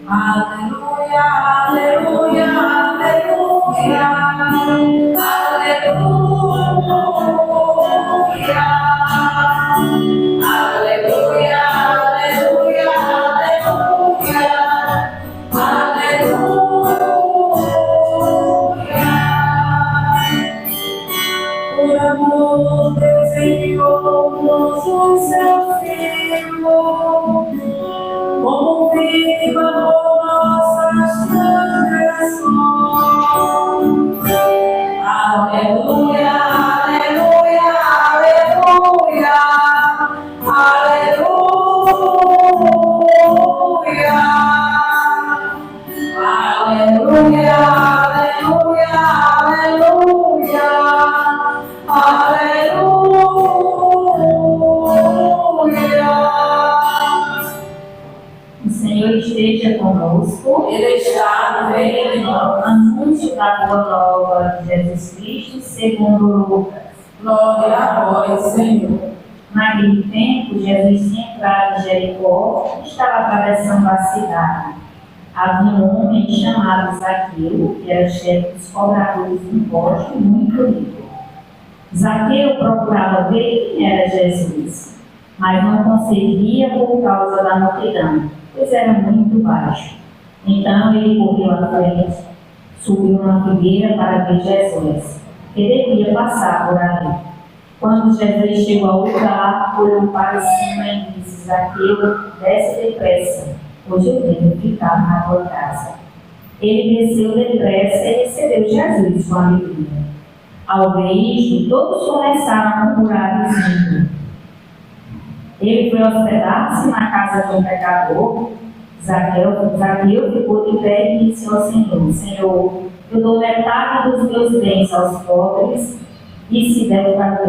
Aleluia, aleluia, aleluia, aleluia, aleluia, aleluia, aleluia. Por amor, Deus enviou-nos o seu Filho, como viva por nossas transgressões. Aleluia, aleluia, aleluia, aleluia, aleluia, aleluia, aleluia, aleluia. O Senhor esteja conosco. Ele está no meio de nós. Anúncio da boa nova de Jesus Cristo, segundo Lucas. Glória a vós, Senhor. Naquele tempo, Jesus tinha entrado em Jericó e estava atravessando a cidade. Havia um homem chamado Zaqueu, que era chefe dos cobradores de impostos, muito rico. Zaqueu procurava ver quem era Jesus, mas não conseguia por causa da multidão, pois era muito baixo. Então ele correu à frente, subiu uma figueira para ver Jesus, que devia passar por ali. Quando Jesus chegou ao lugar, olhou para cima e disse: Zaqueu, desce depressa, hoje eu devo ficar na tua casa. Ele desceu depressa e recebeu Jesus com alegria. Ao ver isto, todos começaram a murmurar, dizendo: ele foi hospedar-se na casa de um pecador. Zaqueu ficou de pé e disse ao Senhor: Senhor, eu dou metade dos meus bens aos pobres, e se der para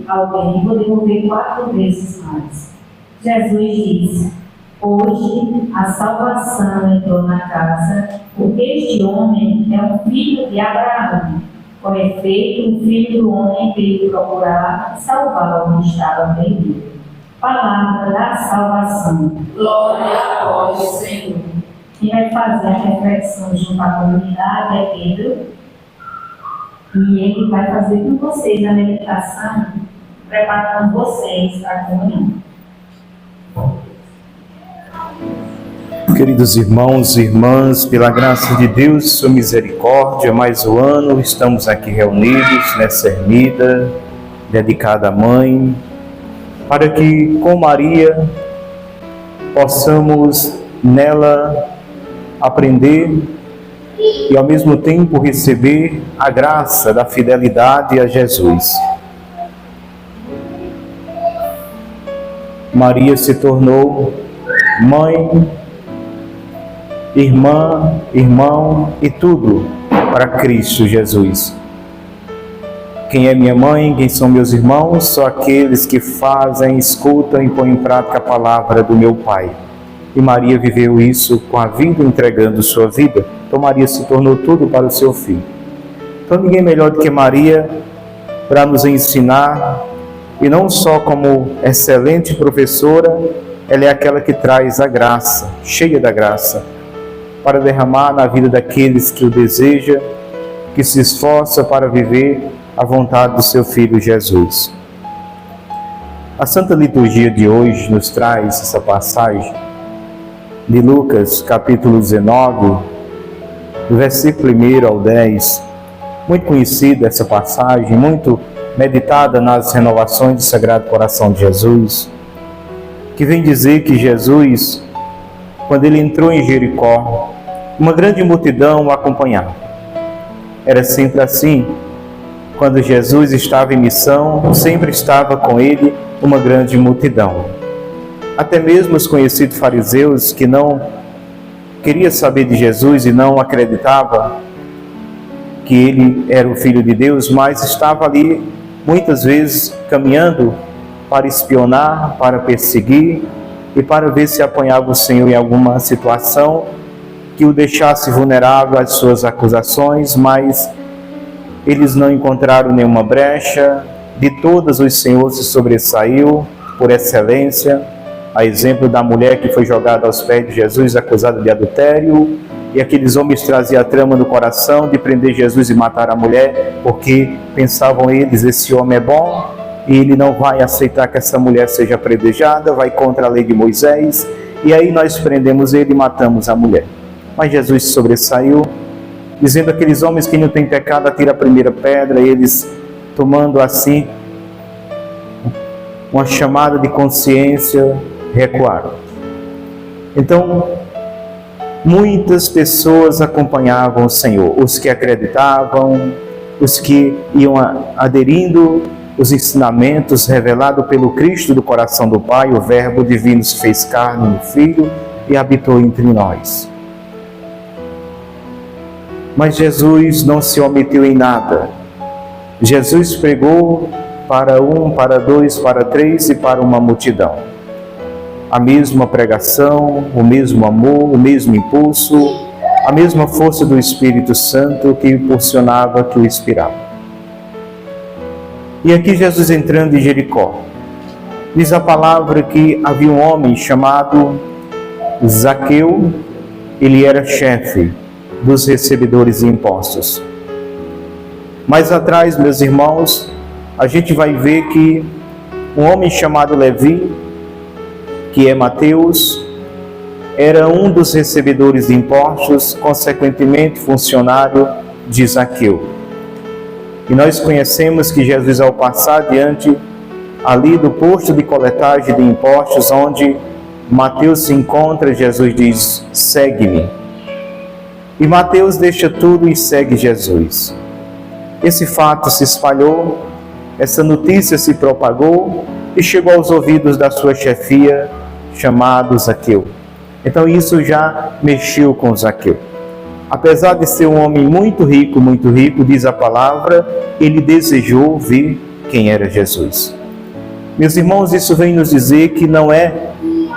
alguém, vou devolver 4 vezes mais. Jesus disse: hoje a salvação entrou na casa, porque este homem é um filho de Abraão. Com efeito, o Filho do Homem veio procurar e salvar o que estava perdido. Palavra da salvação. Glória a vós, Senhor. Quem vai fazer a reflexão junto à comunidade é Pedro. E ele vai fazer com vocês a meditação, preparando vocês para a comunhão. Queridos irmãos e irmãs, pela graça de Deus, sua misericórdia, mais um ano estamos aqui reunidos nessa ermida dedicada à Mãe, para que com Maria possamos nela aprender e ao mesmo tempo receber a graça da fidelidade a Jesus. Maria se tornou mãe, irmã, irmão e tudo para Cristo Jesus. Quem é minha mãe, quem são meus irmãos? São aqueles que fazem, escutam e põem em prática a palavra do meu Pai. E Maria viveu isso com a vida, entregando sua vida. Então Maria se tornou tudo para o seu filho. Então ninguém melhor do que Maria para nos ensinar, e não só como excelente professora, ela é aquela que traz a graça, cheia da graça, para derramar na vida daqueles que o desejam, que se esforça para viver a vontade do seu Filho Jesus. A Santa Liturgia de hoje nos traz essa passagem de Lucas, capítulo 19, do versículo 1 ao 10. Muito conhecida essa passagem, muito meditada nas renovações do Sagrado Coração de Jesus, que vem dizer que Jesus, quando ele entrou em Jericó, uma grande multidão o acompanhava. Era sempre assim. Quando Jesus estava em missão, sempre estava com ele uma grande multidão. Até mesmo os conhecidos fariseus que não queriam saber de Jesus e não acreditavam que ele era o Filho de Deus, mas estava ali muitas vezes caminhando para espionar, para perseguir e para ver se apanhava o Senhor em alguma situação que o deixasse vulnerável às suas acusações, mas eles não encontraram nenhuma brecha. De todas, o Senhor se sobressaiu por excelência, a exemplo da mulher que foi jogada aos pés de Jesus, acusada de adultério, e aqueles homens traziam a trama no coração de prender Jesus e matar a mulher, porque pensavam eles, esse homem é bom, e ele não vai aceitar que essa mulher seja apredejada, vai contra a lei de Moisés, e aí nós prendemos ele e matamos a mulher. Mas Jesus se sobressaiu, dizendo àqueles homens que não têm pecado, atira a primeira pedra, e eles, tomando assim uma chamada de consciência, recuaram. Então, muitas pessoas acompanhavam o Senhor, os que acreditavam, os que iam aderindo os ensinamentos revelados pelo Cristo do coração do Pai. O Verbo divino se fez carne no Filho e habitou entre nós. Mas Jesus não se omitiu em nada. Jesus pregou para um, para dois, para três e para uma multidão. A mesma pregação, o mesmo amor, o mesmo impulso, a mesma força do Espírito Santo que impulsionava, que o inspirava. E aqui Jesus entrando em Jericó, diz a palavra que havia um homem chamado Zaqueu, ele era chefe dos recebedores de impostos. Mais atrás, meus irmãos, a gente vai ver que um homem chamado Levi, que é Mateus, era um dos recebedores de impostos, consequentemente funcionário de Zaqueu. E nós conhecemos que Jesus, ao passar diante ali do posto de coletagem de impostos, onde Mateus se encontra, Jesus diz: segue-me. E Mateus deixa tudo e segue Jesus. Esse fato se espalhou, essa notícia se propagou e chegou aos ouvidos da sua chefia, chamado Zaqueu. Então isso já mexeu com Zaqueu. Apesar de ser um homem muito rico, diz a palavra, ele desejou ver quem era Jesus. Meus irmãos, isso vem nos dizer que não é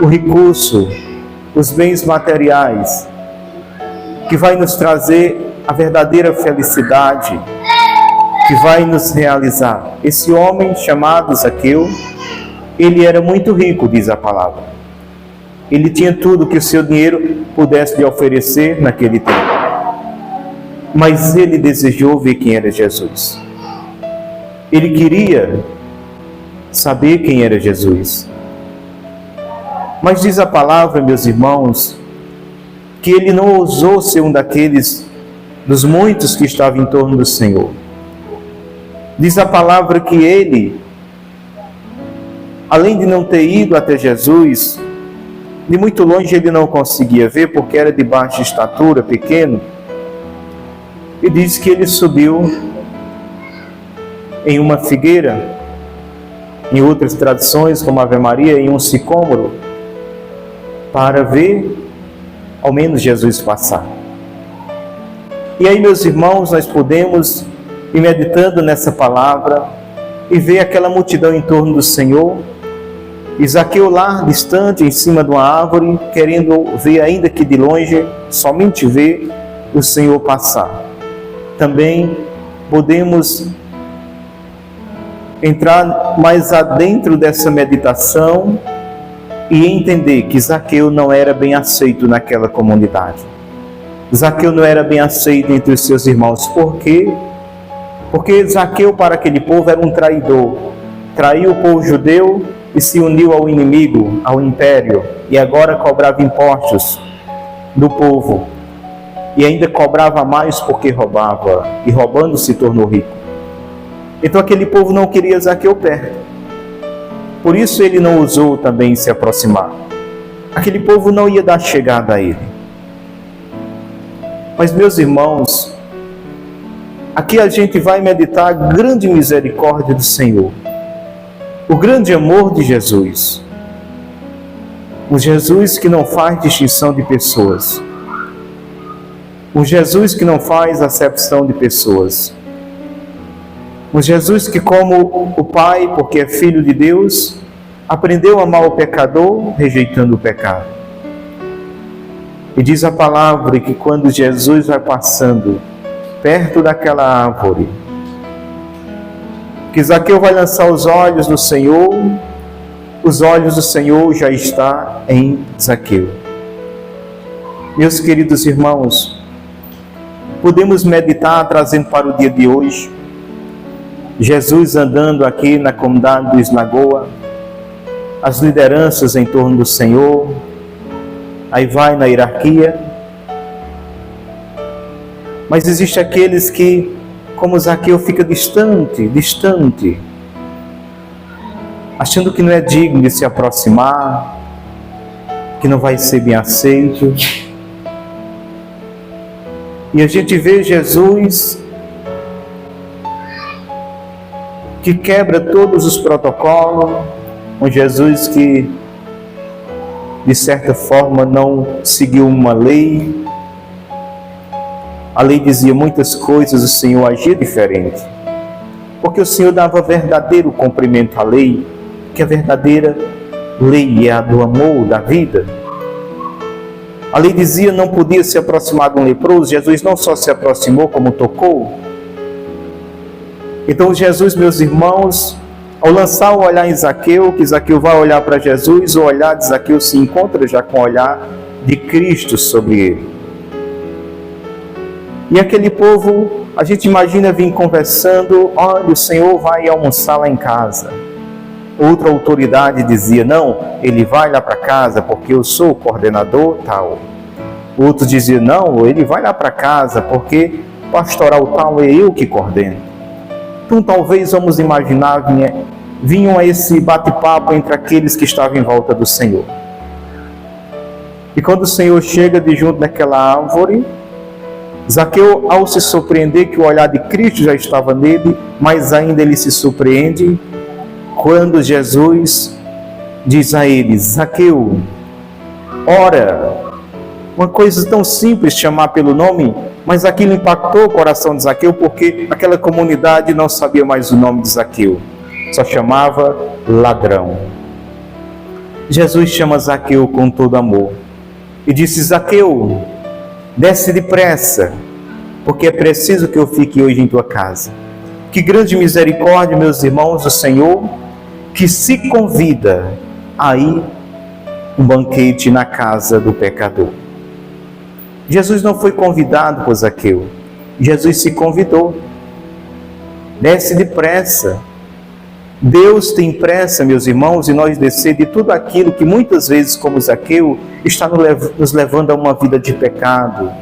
o recurso, os bens materiais, que vai nos trazer a verdadeira felicidade, que vai nos realizar. Esse homem chamado Zaqueu, ele era muito rico, diz a palavra. Ele tinha tudo que o seu dinheiro pudesse lhe oferecer naquele tempo. Mas ele desejou ver quem era Jesus. Ele queria saber quem era Jesus. Mas diz a palavra, meus irmãos, que ele não ousou ser um daqueles, dos muitos que estavam em torno do Senhor. Diz a palavra que ele, além de não ter ido até Jesus, de muito longe ele não conseguia ver, porque era de baixa estatura, pequeno. E diz que ele subiu em uma figueira, em outras tradições, como Ave Maria, em um sicômoro, para ver ao menos Jesus passar. E aí, meus irmãos, nós podemos ir meditando nessa palavra e ver aquela multidão em torno do Senhor, e Zaqueu lá, distante, em cima de uma árvore, querendo ver, ainda que de longe, somente ver o Senhor passar. Também podemos entrar mais adentro dessa meditação e entender que Zaqueu não era bem aceito naquela comunidade. Zaqueu não era bem aceito entre os seus irmãos. Por quê? Porque Zaqueu, para aquele povo, era um traidor. Traiu o povo judeu e se uniu ao inimigo, ao império, e agora cobrava impostos do povo. E ainda cobrava mais porque roubava, e roubando se tornou rico. Então aquele povo não queria Zaqueu perto. Por isso ele não ousou também se aproximar. Aquele povo não ia dar chegada a ele. Mas, meus irmãos, aqui a gente vai meditar a grande misericórdia do Senhor, o grande amor de Jesus, o Jesus que não faz distinção de pessoas, o Jesus que não faz acepção de pessoas, o Jesus que, como o Pai, porque é Filho de Deus, aprendeu a amar o pecador, rejeitando o pecado. E diz a palavra que quando Jesus vai passando perto daquela árvore, que Zaqueu vai lançar os olhos no Senhor, os olhos do Senhor já estão em Zaqueu. Meus queridos irmãos, podemos meditar trazendo para o dia de hoje, Jesus andando aqui na comunidade do Islagoa, as lideranças em torno do Senhor, aí vai na hierarquia, mas existe aqueles que, como Zaqueu, fica distante, achando que não é digno de se aproximar, que não vai ser bem aceito. E a gente vê Jesus que quebra todos os protocolos, um Jesus que, de certa forma, não seguiu uma lei. A lei dizia muitas coisas, o Senhor agia diferente. Porque o Senhor dava verdadeiro cumprimento à lei, que a verdadeira lei é a do amor, da vida. A lei dizia não podia se aproximar de um leproso. Jesus não só se aproximou, como tocou. Então Jesus, meus irmãos, ao lançar o olhar em Zaqueu, que Zaqueu vai olhar para Jesus, o olhar de Zaqueu se encontra já com o olhar de Cristo sobre ele. E aquele povo, a gente imagina vir conversando, olha, o Senhor vai almoçar lá em casa. Outra autoridade dizia, não, ele vai lá para casa porque eu sou o coordenador tal. Outros diziam, não, ele vai lá para casa porque pastoral tal é eu que coordeno. Então talvez vamos imaginar, vinham a esse bate-papo entre aqueles que estavam em volta do Senhor. E quando o Senhor chega de junto daquela árvore, Zaqueu, ao se surpreender que o olhar de Cristo já estava nele, mas ainda ele se surpreende quando Jesus diz a ele, Zaqueu, ora, uma coisa tão simples, chamar pelo nome, mas aquilo impactou o coração de Zaqueu, porque aquela comunidade não sabia mais o nome de Zaqueu, só chamava ladrão. Jesus chama Zaqueu com todo amor e disse, Zaqueu, desce depressa, porque é preciso que eu fique hoje em tua casa. Que grande misericórdia, meus irmãos, do Senhor, que se convida a ir um banquete na casa do pecador. Jesus não foi convidado por Zaqueu, Jesus se convidou. Desce depressa. Deus tem pressa, meus irmãos, em nós descer de tudo aquilo que muitas vezes, como Zaqueu, está nos levando a uma vida de pecado.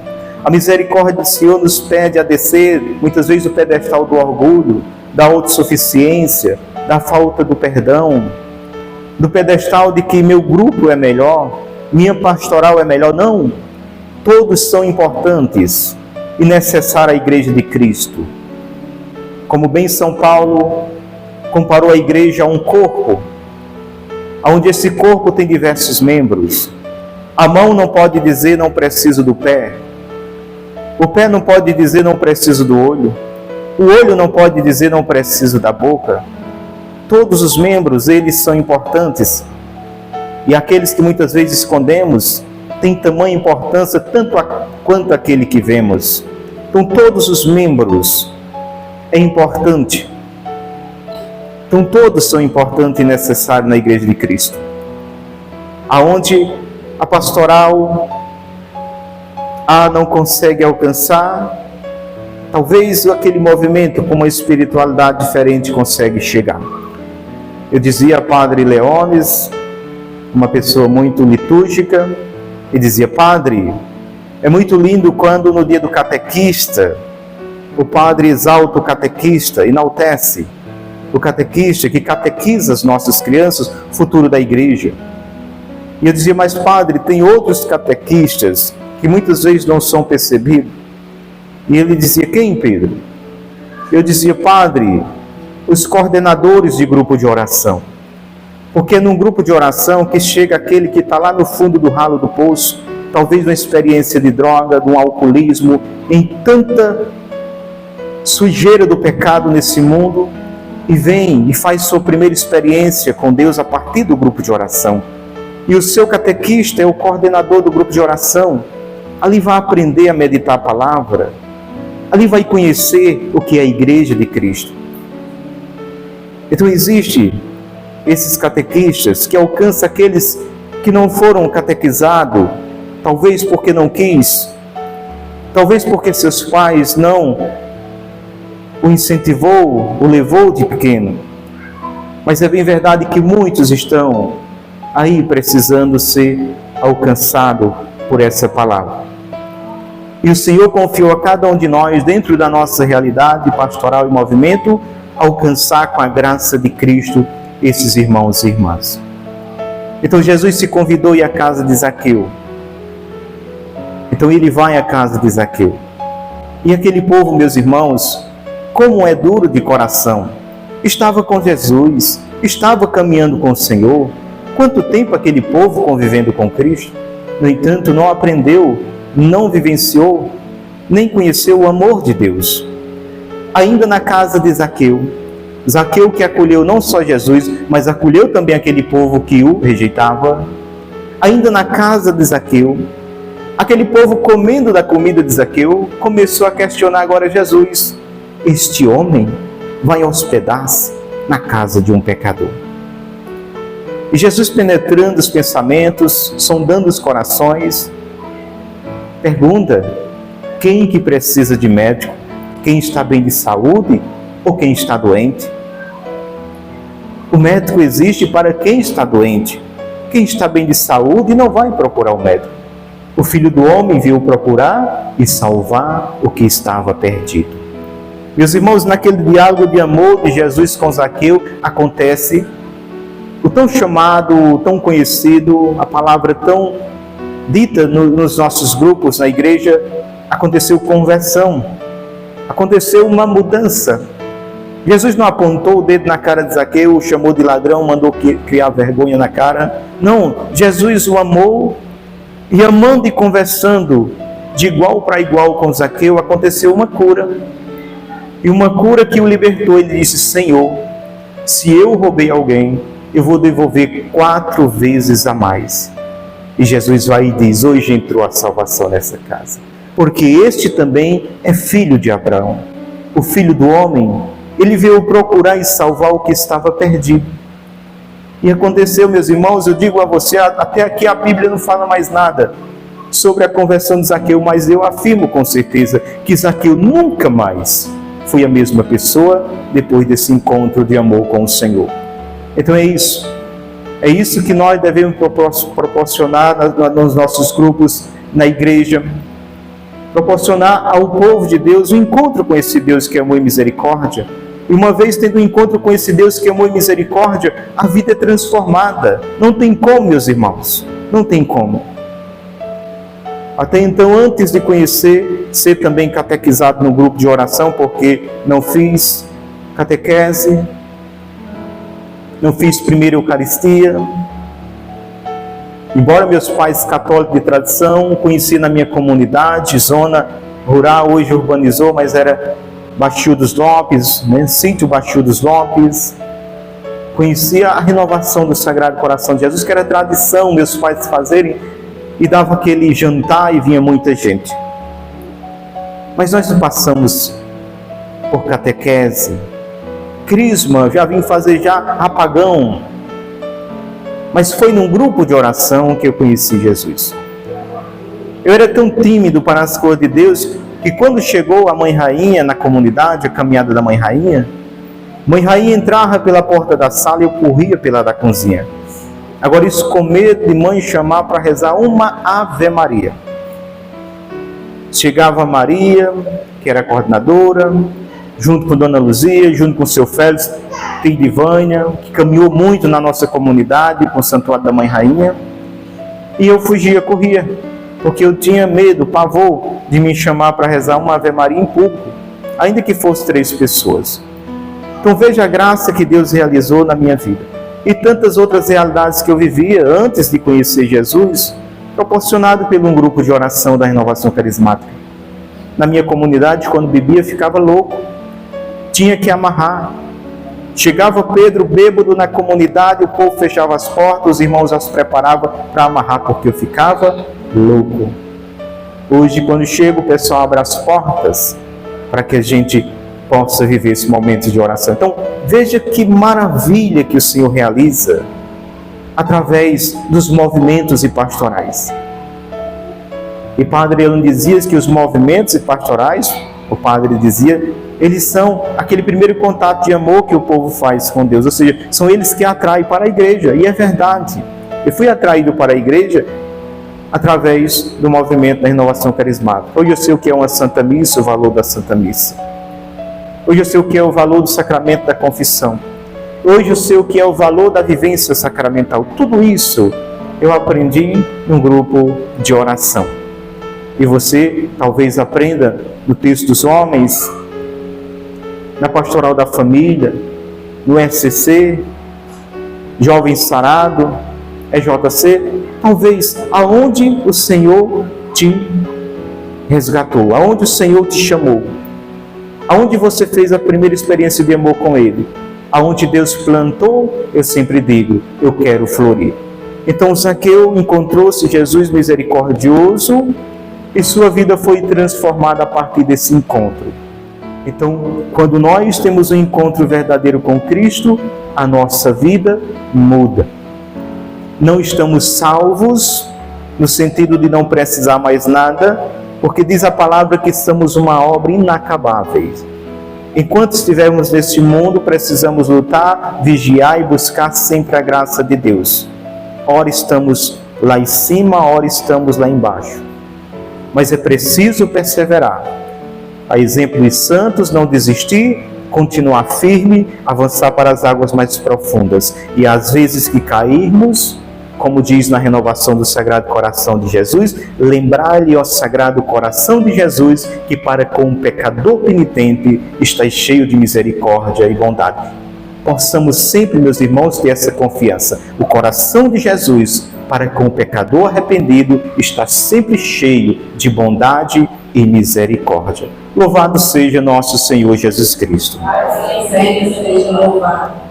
A misericórdia do Senhor nos pede a descer, muitas vezes, do pedestal do orgulho, da autossuficiência, da falta do perdão, do pedestal de que meu grupo é melhor, minha pastoral é melhor. Não, todos são importantes e necessária a igreja de Cristo. Como bem São Paulo comparou a igreja a um corpo, onde esse corpo tem diversos membros. A mão não pode dizer não preciso do pé, o pé não pode dizer não preciso do olho, o olho não pode dizer não preciso da boca. Todos os membros, eles são importantes, e aqueles que muitas vezes escondemos têm tamanha importância tanto quanto aquele que vemos. Então todos os membros é importante. Então todos são importantes e necessários na igreja de Cristo. Aonde a pastoral não consegue alcançar, talvez aquele movimento com uma espiritualidade diferente consegue chegar. Eu dizia a Padre Leones, uma pessoa muito litúrgica, e dizia, Padre, é muito lindo quando no dia do catequista, o Padre exalta o catequista, enaltece o catequista que catequiza as nossas crianças, futuro da igreja. E eu dizia, mas Padre, tem outros catequistas que muitas vezes não são percebidos. E ele dizia, quem, Pedro? Eu dizia, Padre, os coordenadores de grupo de oração. Porque é num grupo de oração que chega aquele que está lá no fundo do ralo do poço, talvez uma experiência de droga, de um alcoolismo, em tanta sujeira do pecado nesse mundo, e vem e faz sua primeira experiência com Deus a partir do grupo de oração. E o seu catequista é o coordenador do grupo de oração, ali vai aprender a meditar a palavra, ali vai conhecer o que é a igreja de Cristo. Então existe esses catequistas que alcançam aqueles que não foram catequizados, talvez porque não quis, talvez porque seus pais não o incentivou, o levou de pequeno. Mas é bem verdade que muitos estão aí precisando ser alcançados por essa palavra. E o Senhor confiou a cada um de nós, dentro da nossa realidade pastoral e movimento, alcançar com a graça de Cristo esses irmãos e irmãs. Então Jesus se convidou a ir à casa de Zaqueu. Então ele vai à casa de Zaqueu. E aquele povo, meus irmãos, como é duro de coração, estava com Jesus, estava caminhando com o Senhor. Quanto tempo aquele povo convivendo com Cristo? No entanto, não aprendeu, não vivenciou, nem conheceu o amor de Deus. Ainda na casa de Zaqueu, Zaqueu que acolheu não só Jesus, mas acolheu também aquele povo que o rejeitava. Ainda na casa de Zaqueu, aquele povo comendo da comida de Zaqueu, começou a questionar agora Jesus. Este homem vai hospedar-se na casa de um pecador. E Jesus, penetrando os pensamentos, sondando os corações, pergunta: quem que precisa de médico? Quem está bem de saúde ou quem está doente? O médico existe para quem está doente. Quem está bem de saúde não vai procurar o médico. O Filho do Homem veio procurar e salvar o que estava perdido. Meus irmãos, naquele diálogo de amor de Jesus com Zaqueu, acontece o tão chamado, o tão conhecido, a palavra tão dita nos nossos grupos, na igreja, aconteceu conversão, aconteceu uma mudança. Jesus não apontou o dedo na cara de Zaqueu, o chamou de ladrão, mandou criar vergonha na cara. Não, Jesus o amou e amando e conversando de igual para igual com Zaqueu, aconteceu uma cura. E uma cura que o libertou. Ele disse: Senhor, se eu roubei alguém, eu vou devolver 4 vezes a mais. E Jesus vai e diz: hoje entrou a salvação nessa casa, porque este também é filho de Abraão. O Filho do Homem, ele veio procurar e salvar o que estava perdido. E aconteceu, meus irmãos, eu digo a você, até aqui a Bíblia não fala mais nada sobre a conversão de Zaqueu, mas eu afirmo com certeza que Zaqueu nunca mais foi a mesma pessoa depois desse encontro de amor com o Senhor. Então é isso que nós devemos proporcionar nos nossos grupos, na igreja, proporcionar ao povo de Deus o encontro com esse Deus que é amor e misericórdia. E uma vez tendo um encontro com esse Deus que é amor e misericórdia, a vida é transformada. Não tem como, meus irmãos, não tem como. Até então, antes de conhecer, ser também catequizado no grupo de oração, porque não fiz catequese, não fiz primeira Eucaristia. Embora meus pais católicos de tradição, conheci na minha comunidade, zona rural, hoje urbanizou, mas era Baixio dos Lopes, né? Sítio Baixio dos Lopes. Conhecia a renovação do Sagrado Coração de Jesus, que era tradição meus pais fazerem, e dava aquele jantar e vinha muita gente. Mas nós não passamos por catequese, crisma, já vim fazer já apagão. Mas foi num grupo de oração que eu conheci Jesus. Eu era tão tímido para as coisas de Deus, que quando chegou a Mãe Rainha na comunidade, a caminhada da Mãe Rainha entrava pela porta da sala e eu corria pela da cozinha. Agora isso com medo de mãe chamar para rezar uma Ave Maria. Chegava Maria, que era a coordenadora, junto com Dona Luzia, junto com o seu Félix, filho de Vânia, que caminhou muito na nossa comunidade, com o Santuário da Mãe Rainha. E eu fugia, corria, porque eu tinha medo, pavor, de me chamar para rezar uma Ave Maria em público, ainda que fosse 3 pessoas. Então veja a graça que Deus realizou na minha vida. E tantas outras realidades que eu vivia antes de conhecer Jesus, proporcionado por um grupo de oração da Renovação Carismática. Na minha comunidade, quando bebia, ficava louco. Tinha que amarrar. Chegava Pedro bêbado na comunidade, o povo fechava as portas, os irmãos já se preparavam para amarrar, porque eu ficava louco. Hoje, quando chega, o pessoal abre as portas para que a gente possa viver esse momento de oração. Então, veja que maravilha que o Senhor realiza através dos movimentos e pastorais. E Padre Elano dizia que os movimentos e pastorais, o Padre dizia, eles são aquele primeiro contato de amor que o povo faz com Deus, ou seja, são eles que atraem para a igreja, e é verdade. Eu fui atraído para a igreja através do movimento da renovação carismática. Hoje eu sei o que é uma Santa Missa, o valor da Santa Missa. Hoje eu sei o que é o valor do sacramento da confissão. Hoje eu sei o que é o valor da vivência sacramental. Tudo isso eu aprendi num grupo de oração. E você talvez aprenda no texto dos homens, na pastoral da família, no SCC, Jovem Sarado, EJC, talvez aonde o Senhor te resgatou, aonde o Senhor te chamou, aonde você fez a primeira experiência de amor com Ele, aonde Deus plantou, eu sempre digo, eu quero florir. Então Zaqueu encontrou-se Jesus misericordioso e sua vida foi transformada a partir desse encontro. Então, quando nós temos um encontro verdadeiro com Cristo, a nossa vida muda. Não estamos salvos no sentido de não precisar mais nada, porque diz a palavra que somos uma obra inacabável. Enquanto estivermos neste mundo, precisamos lutar, vigiar e buscar sempre a graça de Deus. Ora estamos lá em cima, ora estamos lá embaixo. Mas é preciso perseverar. A exemplo dos santos, não desistir, continuar firme, avançar para as águas mais profundas. E às vezes que cairmos, como diz na renovação do Sagrado Coração de Jesus, lembrar-lhe ao Sagrado Coração de Jesus que para com um pecador penitente está cheio de misericórdia e bondade. Possamos sempre, meus irmãos, ter essa confiança. O coração de Jesus, para com o pecador arrependido, está sempre cheio de bondade e misericórdia. Louvado seja nosso Senhor Jesus Cristo. Sempre seja louvado.